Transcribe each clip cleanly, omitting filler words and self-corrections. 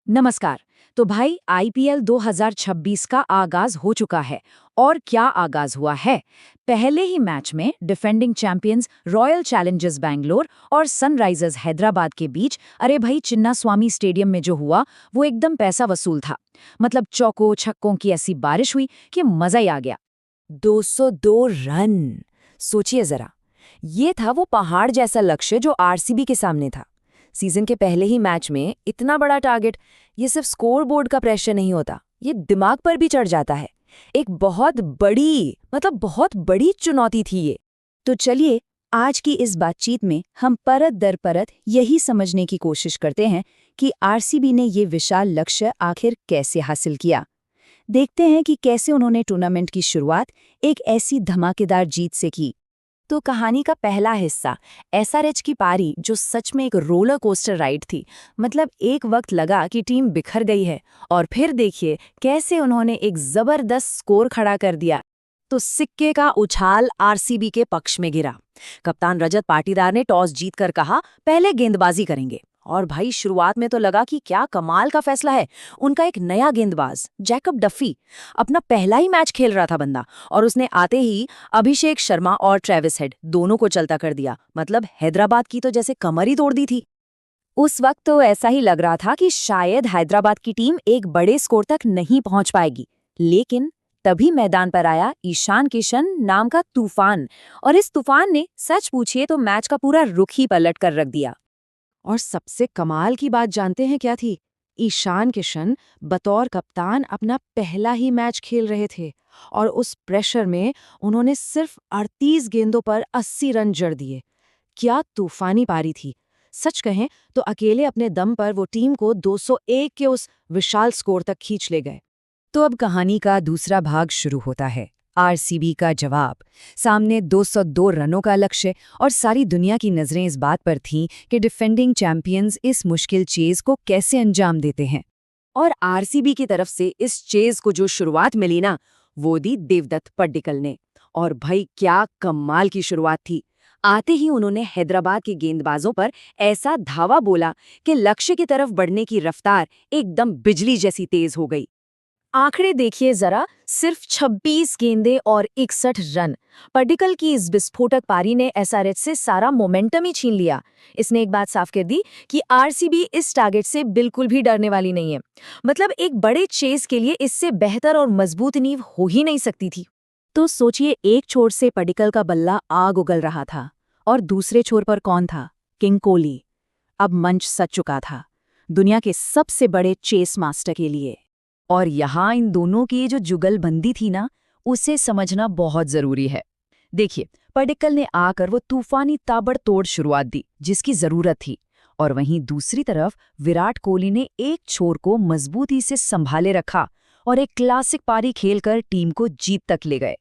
नमस्कार। तो भाई आईपीएल 2026 का आगाज हो चुका है। और क्या आगाज हुआ है। पहले ही मैच में defending champions royal Challengers Bangalore और सनराइजर्स हैदराबाद के बीच अरे भाई चिन्नास्वामी स्टेडियम में जो हुआ वो एकदम पैसा वसूल था। मतलब चौकों छक्कों की ऐसी बारिश हुई कि मजा ही आ गया। 202 रन। सोचिए जरा, ये था वो पहाड़ जैसा लक्ष्य जो आरसीबी के सामने था। सीजन के पहले ही मैच में इतना बड़ा टारगेट, ये सिर्फ स्कोर बोर्ड का प्रेशर नहीं होता, ये दिमाग पर भी चढ़ जाता है। एक बहुत बड़ी चुनौती थी ये। तो चलिए आज की इस बातचीत में हम परत दर परत यही समझने की कोशिश करते हैं कि आरसीबी ने ये विशाल लक्ष्य आखिर कैसे हासिल किया। देखते हैं कि कैसे उन्होंने टूर्नामेंट की शुरुआत एक ऐसी धमाकेदार जीत से की। तो कहानी का पहला हिस्सा, एसआरएच की पारी, जो सच में एक रोलर कोस्टर राइड थी। मतलब एक वक्त लगा कि टीम बिखर गई है, और फिर देखिए कैसे उन्होंने एक जबरदस्त स्कोर खड़ा कर दिया। तो सिक्के का उछाल आरसीबी के पक्ष में गिरा। कप्तान रजत पाटीदार ने टॉस जीतकर कहा पहले गेंदबाजी करेंगे। और भाई शुरुआत में तो लगा कि क्या कमाल का फैसला है। उनका एक नया गेंदबाज जैकब डफी, अपना पहला ही मैच खेल रहा था बंदा, और उसने आते ही अभिषेक शर्मा और ट्रेविस हेड दोनों को चलता कर दिया। मतलब हैदराबाद की तो जैसे कमर ही तोड़ दी थी। उस वक्त तो ऐसा ही लग रहा था कि शायद हैदराबाद की टीम एक बड़े स्कोर तक नहीं पहुंच पाएगी। लेकिन तभी मैदान पर आया ईशान किशन नाम का तूफान, और इस तूफान ने सच पूछिए तो मैच का पूरा रुख ही पलट कर रख दिया। और सबसे कमाल की बात जानते हैं क्या थी। ईशान किशन बतौर कप्तान अपना पहला ही मैच खेल रहे थे, और उस प्रेशर में उन्होंने सिर्फ 38 गेंदों पर 80 रन जड़ दिए। क्या तूफानी पारी थी। सच कहें तो अकेले अपने दम पर वो टीम को 201 के उस विशाल स्कोर तक खींच ले गए। तो अब कहानी का दूसरा भाग शुरू होता है। आरसीबी का जवाब। सामने 202 रनों का लक्ष्य, और सारी दुनिया की नजरें इस बात पर थीं कि डिफेंडिंग चैंपियंस इस मुश्किल चेज को कैसे अंजाम देते हैं। और आरसीबी की तरफ से इस चेज को जो शुरुआत मिली ना, वो दी देवदत्त पड्डीकल ने। और भाई क्या कमाल की शुरुआत थी। आते ही उन्होंने हैदराबाद के गेंदबाजों पर ऐसा धावा बोला कि लक्ष्य की तरफ बढ़ने की रफ्तार एकदम बिजली जैसी तेज हो गई। आंकड़े देखिए जरा, सिर्फ 26 गेंदें और 61 रन। पड्डीकल की इस विस्फोटक पारी ने एसआरएच से सारा मोमेंटम ही छीन लिया। इसने एक बात साफ कर दी कि आरसीबी इस टारगेट से बिल्कुल भी डरने वाली नहीं है। मतलब एक बड़े चेस के लिए इससे बेहतर और मजबूत नींव हो ही नहीं सकती थी। तो सोचिए, एक छोर से पड्डीकल का बल्ला आग उगल रहा था, और दूसरे छोर पर कौन था? किंग कोहली। अब मंच सज चुका था दुनिया के सबसे बड़े चेस मास्टर के लिए। और यहाँ इन दोनों की जो जुगलबंदी थी ना, उसे समझना बहुत जरूरी है। देखिए, पड्डीकल ने आकर वो तूफानी ताबड़तोड़ शुरुआत दी जिसकी जरूरत थी, और वहीं दूसरी तरफ विराट कोहली ने एक छोर को मजबूती से संभाले रखा और एक क्लासिक पारी खेलकर टीम को जीत तक ले गए।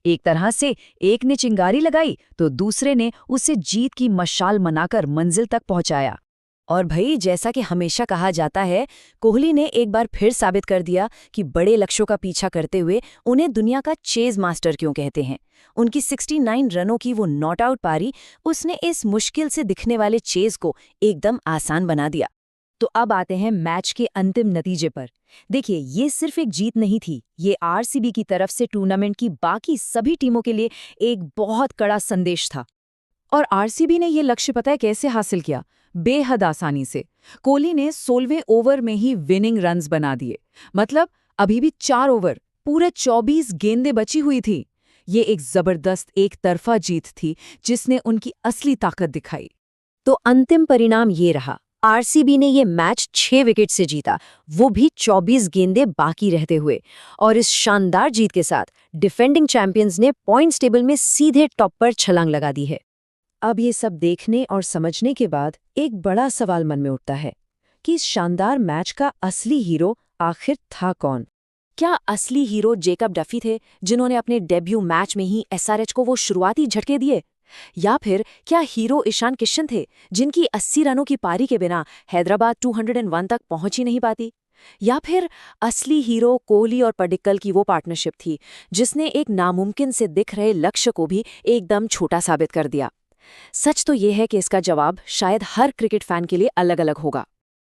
एक तरह से एक ने चिंगारी लगाई तो दूसरे ने उसे जीत की मशाल मनाकर मंजिल तक पहुंचाया। और भाई जैसा कि हमेशा कहा जाता है, कोहली ने एक बार फिर साबित कर दिया कि बड़े लक्ष्यों का पीछा करते हुए उन्हें दुनिया का चेज मास्टर क्यों कहते हैं। उनकी 69 रनों की वो नॉट आउट पारी, उसने इस मुश्किल से दिखने वाले चेज को एकदम आसान बना दिया। तो अब आते हैं मैच के अंतिम नतीजे पर। देखिए, ये सिर्फ एक जीत नहीं थी, ये आरसीबी की तरफ से टूर्नामेंट की बाकी सभी टीमों के लिए एक बहुत कड़ा संदेश था। और आरसीबी ने ये लक्ष्य पता है कैसे हासिल किया? बेहद आसानी से। कोहली ने 16वें ओवर में ही विनिंग रन्स बना दिए। मतलब अभी भी 4 ओवर, पूरे 24 गेंदें बची हुई थी। ये एक जबरदस्त एक तरफा जीत थी जिसने उनकी असली ताकत दिखाई। तो अंतिम परिणाम ये रहा, आरसीबी ने ये मैच 6 विकेट से जीता, वो भी 24 गेंदें बाकी रहते हुए। और इस शानदार जीत के साथ डिफेंडिंग चैंपियंस ने पॉइंट्स टेबल में सीधे टॉप पर छलांग लगा दी है। अब ये सब देखने और समझने के बाद एक बड़ा सवाल मन में उठता है कि इस शानदार मैच का असली हीरो आखिर था कौन? क्या असली हीरो जैकब डफी थे, जिन्होंने अपने डेब्यू मैच में ही एसआरएच को वो शुरुआती झटके दिए? या फिर क्या हीरो ईशान किशन थे, जिनकी 80 रनों की पारी के बिना हैदराबाद 201 तक पहुंच ही नहीं पाती? या फिर असली हीरो कोहली और पड्डीकल की वो पार्टनरशिप थी, जिसने एक नामुमकिन से दिख रहे लक्ष्य को भी एकदम छोटा साबित कर दिया? सच तो ये है कि इसका जवाब शायद हर क्रिकेट फैन के लिए अलग अलग होगा।